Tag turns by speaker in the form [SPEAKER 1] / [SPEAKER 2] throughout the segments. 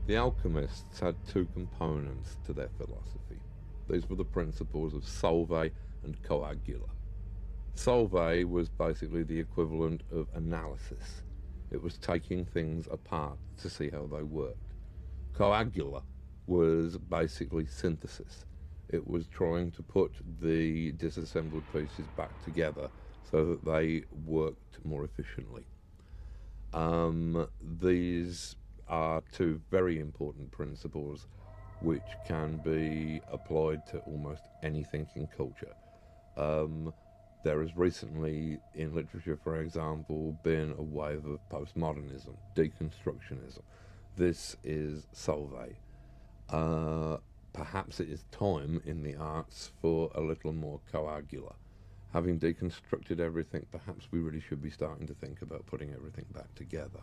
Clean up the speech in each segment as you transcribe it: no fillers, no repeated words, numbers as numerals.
[SPEAKER 1] The alchemists had two components to their philosophy. These were the principles of solve and coagula. Solve was basically the equivalent of analysis. It was taking things apart to see how they worked. Coagula was basically synthesis. It was trying to put the disassembled pieces back together so that they worked more efficiently. These are two very important principles which can be applied to almost anything in culture. There has recently, in literature for example, been a wave of postmodernism, deconstructionism. This is solve. Perhaps it is time in the arts for a little more coagula. Having deconstructed everything, perhaps we really should be starting to think about putting everything back together.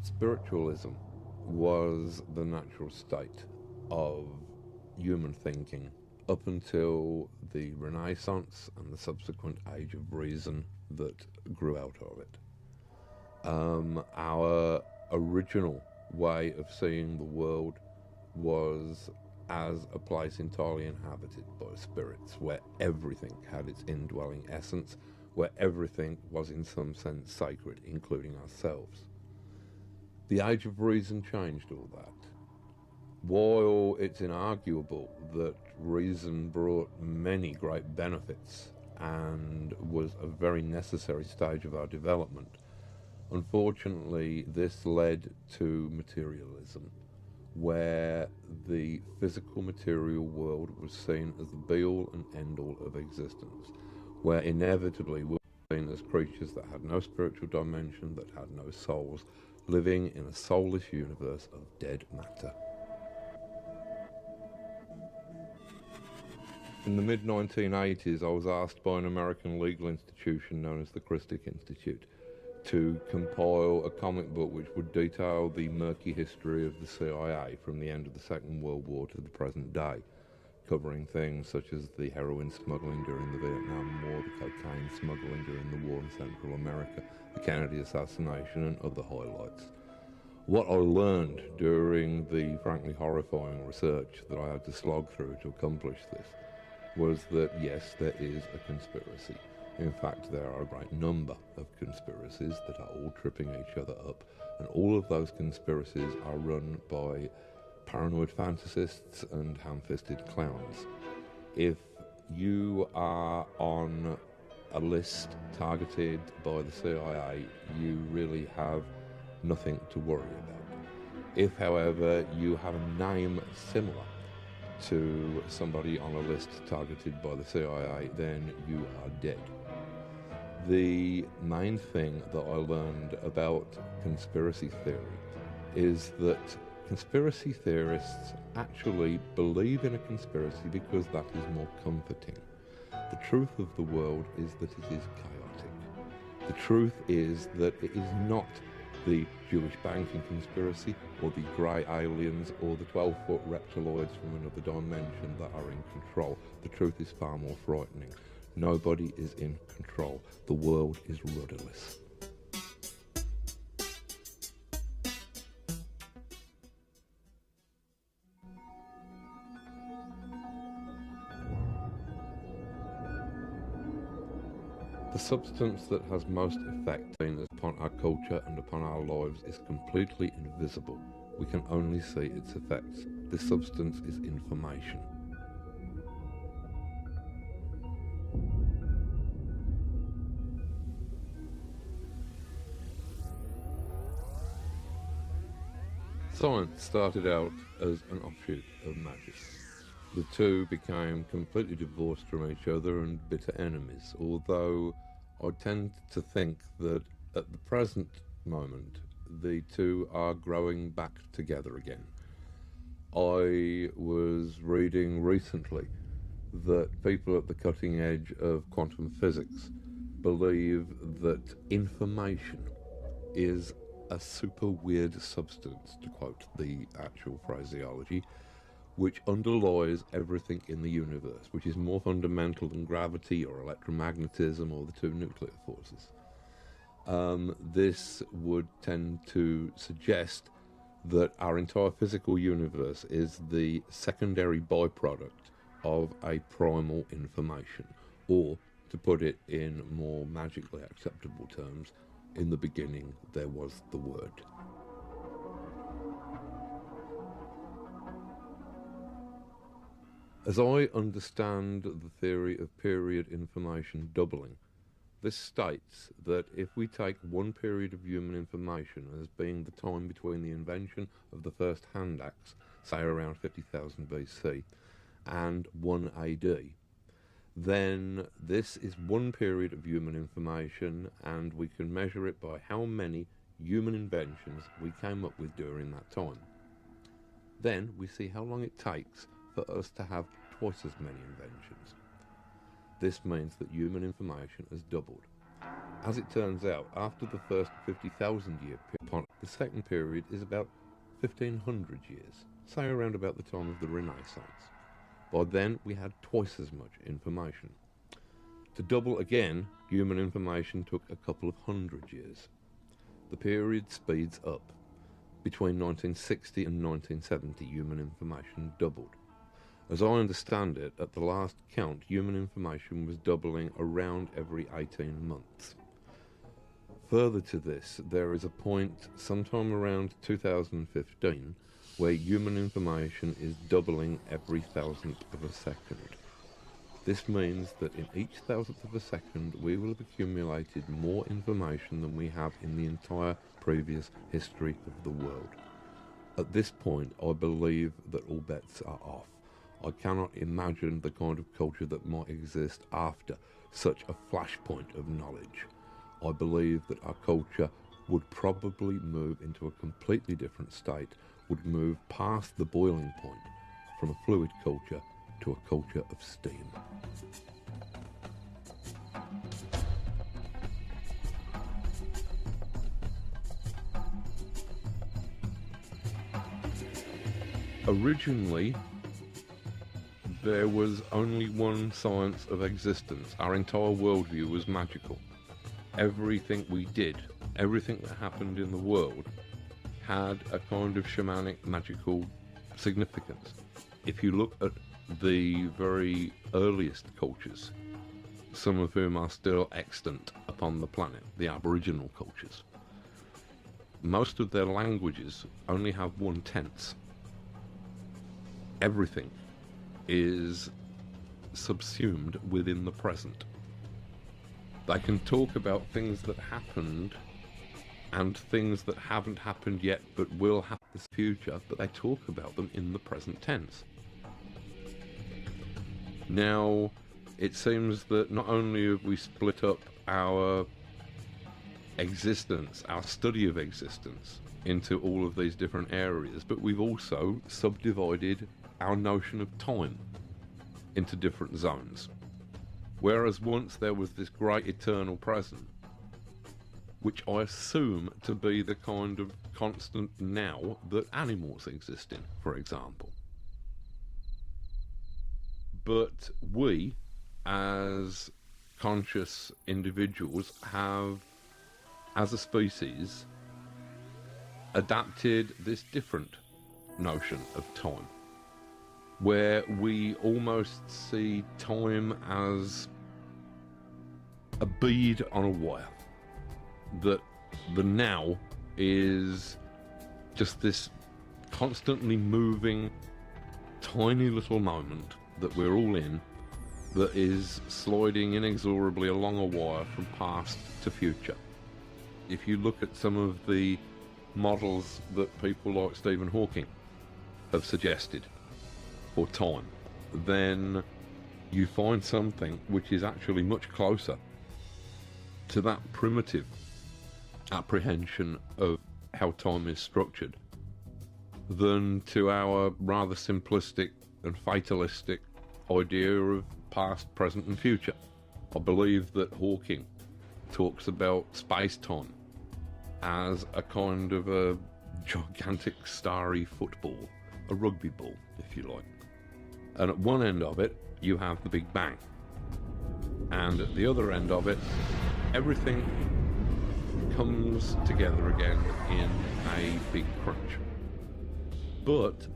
[SPEAKER 1] Spiritualism was the natural state of human thinking up until the Renaissance and the subsequent age of reason that grew out of it. Our original way of seeing the world was as a place entirely inhabited by spirits, where everything had its indwelling essence, where everything was in some sense sacred, including ourselves. The age of reason changed all that. While it's inarguable that reason brought many great benefits and was a very necessary stage of our development, unfortunately this led to materialism, where the physical material world was seen as the be-all and end-all of existence, where inevitably we were seen as creatures that had no spiritual dimension, that had no souls, living in a soulless universe of dead matter. In the mid-1980s, I was asked by an American legal institution known as the Christic Institute to compile a comic book which would detail the murky history of the CIA from the end of the Second World War to the present day, covering things such as the heroin smuggling during the Vietnam War, the cocaine smuggling during the war in Central America, the Kennedy assassination, and other highlights. What I learned during the frankly horrifying research that I had to slog through to accomplish this was that yes, there is a conspiracy. In fact, there are a great number of conspiracies that are all tripping each other up, and all of those conspiracies are run by paranoid fantasists and ham-fisted clowns. If you are on a list targeted by the CIA, you really have nothing to worry about. If, however, you have a name similar to somebody on a list targeted by the CIA, then you are dead. The main thing that I learned about conspiracy theory is that conspiracy theorists actually believe in a conspiracy because that is more comforting. The truth of the world is that it is chaotic. The truth is that it is not the Jewish banking conspiracy or the grey aliens or the 12-foot reptiloids from another dimension that are in control. The truth is far more frightening. Nobody is in control. The world is rudderless. The substance that has most effect upon our culture and upon our lives is completely invisible. We can only see its effects. This substance is information. Science started out as an offshoot of magic. The two became completely divorced from each other and bitter enemies, although I tend to think that at the present moment the two are growing back together again. I was reading recently that people at the cutting edge of quantum physics believe that information is a super weird substance, to quote the actual phraseology, which underlies everything in the universe, which is more fundamental than gravity or electromagnetism or the two nuclear forces. This would tend to suggest that our entire physical universe is the secondary byproduct of a primal information, or, to put it in more magically acceptable terms, in the beginning there was the Word. As I understand the theory of period information doubling, this states that if we take one period of human information as being the time between the invention of the first hand axe, say around 50,000 BC, and 1 AD, then this is one period of human information, and we can measure it by how many human inventions we came up with during that time. Then we see how long it takes for us to have twice as many inventions. This means that human information has doubled. As it turns out, after the first 50,000 year period, the second period is about 1,500 years, say around about the time of the Renaissance. By then, we had twice as much information. To double again, human information took a couple of hundred years. The period speeds up. Between 1960 and 1970, human information doubled. As I understand it, at the last count, human information was doubling around every 18 months. Further to this, there is a point sometime around 2015 where human information is doubling every thousandth of a second. This means that in each thousandth of a second we will have accumulated more information than we have in the entire previous history of the world. At this point, I believe that all bets are off. I cannot imagine the kind of culture that might exist after such a flashpoint of knowledge. I believe that our culture would probably move into a completely different state, would move past the boiling point from a fluid culture to a culture of steam. Originally, there was only one science of existence. Our entire worldview was magical. Everything we did, everything that happened in the world, had a kind of shamanic magical significance. If you look at the very earliest cultures, some of whom are still extant upon the planet, the Aboriginal cultures, most of their languages only have one tense. Everything is subsumed within the present. They can talk about things that happened and things that haven't happened yet but will happen in the future, but they talk about them in the present tense. Now, it seems that not only have we split up our existence, our study of existence, into all of these different areas, but we've also subdivided our notion of time into different zones. Whereas once there was this great eternal present, which I assume to be the kind of constant now that animals exist in, for example. But we, as conscious individuals, have, as a species, adapted this different notion of time, where we almost see time as a bead on a wire, that the now is just this constantly moving tiny little moment that we're all in, that is sliding inexorably along a wire from past to future. If you look at some of the models that people like Stephen Hawking have suggested for time, then you find something which is actually much closer to that primitive apprehension of how time is structured than to our rather simplistic and fatalistic idea of past, present and future. I believe that Hawking talks about space-time as a kind of a gigantic starry football, a rugby ball if you like. And at one end of it you have the Big Bang, and at the other end of it everything comes together again in a big crunch. But